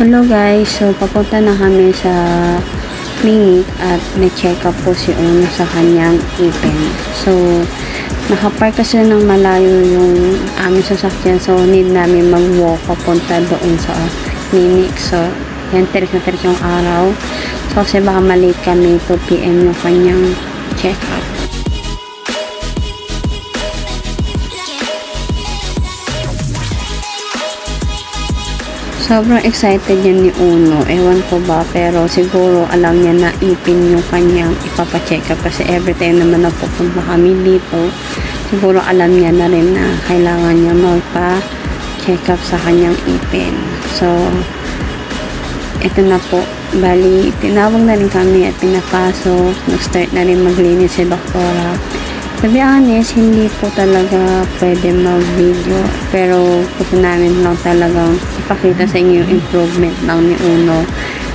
Hello guys, so papunta na kami sa clinic at may check up po si Uno sa kanyang ipin. So, nakapark kasi ng malayo yung aming sasakyan, so need namin mag-walk papunta doon sa clinic. So, yan, tirik na tirik yung araw. So, kasi baka malate kami, 2 PM yung kanyang check up. Sobrang excited yan ni Uno. Ewan ko ba, pero siguro alam niya na ipin yung kanyang ipapacheck up kasi every time naman napupunta kami dito, siguro alam niya na rin na kailangan niya magpa-check up sa kanyang ipin. So, ito na po. Bali, tinawag na rin kami at pinapasok. Nag-start na rin maglinis si doktora. To be honest, hindi po talaga pwede mag-video. Pero gusto namin lang talagang ipakita sa inyo yung improvement lang ni Uno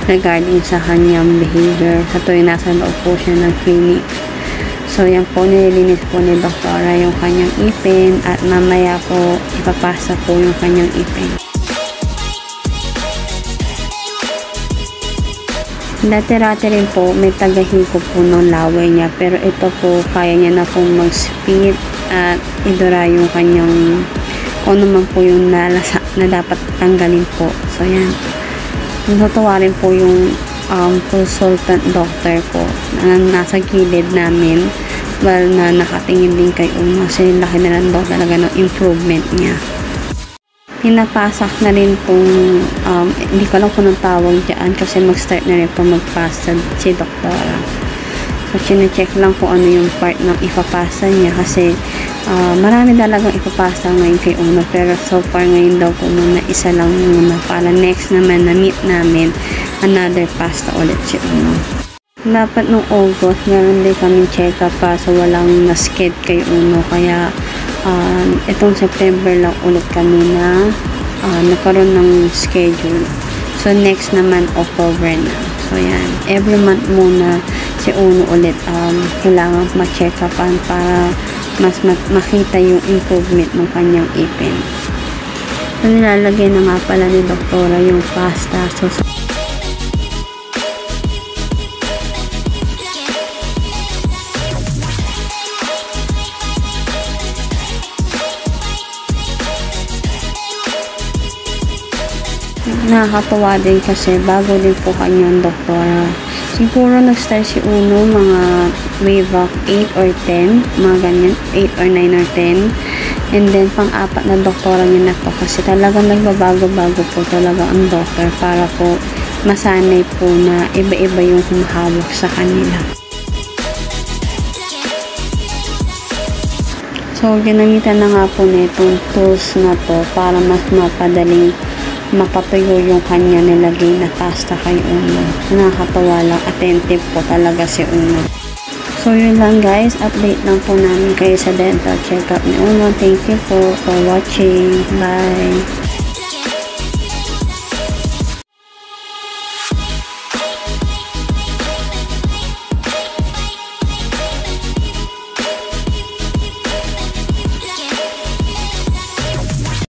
regarding sa kanyang behavior. Sa tuwing nasa loob po siya ng clinic. So, yan po, nililinis po ni doktora yung kanyang ipin at mamaya po ipapasa po yung kanyang ipin. Dati-rati rin po, may tagahiko po ng laway niya. Pero ito po, kaya niya na pong mag-spit at idura yung kanyang kung naman po yung nalasa na dapat tanggalin po. So, yan. Natutuwa rin po yung consultant doctor po na nasa gilid namin. Well, na nakatingin din kay Uno kasi laki na lang daw talaga ng improvement niya. Pinapasak na rin pong hindi ko alam kung anong tawag dyan kasi mag-start na rin po magpasa si doktora. So, chinecheck lang po ano yung part ng ipapasa niya kasi marami talagang ipapasa ngayon kay Uno pero so far ngayon daw po muna isa lang muna para next naman na meet namin another pasta ulit si Uno. Dapat nung August meron din kami check up pa so walang na-sked kay Uno kaya itong September lang ulit kami na nagkaroon ng schedule. So, next naman, October na. So, yan. Every month muna si Uno ulit kailangan ma-check upan para mas makita yung improvement ng kanyang ipin. So, nilalagay na nga pala ni doktora yung pasta. So, nakakatuwa din kasi bago din po kanyang doktora. Siguro nag-start si Uno mga way back 8 or 10, mga ganyan, 8 or 9 or 10. And then pang-apat na doktora niya na to kasi talagang nagbabago-bago po talaga ang doktor para po masanay po na iba-iba yung humahawak sa kanila. So, ginamitan na nga po nitong tools na to para mas mapadaling mapatuyo yung kanya nilagay na pasta kay Uno. Nakakatawa lang, attentive po talaga si Uno. So, yun lang guys, update lang po namin kayo sa dental checkup ni Uno. Thank you po for watching. Bye!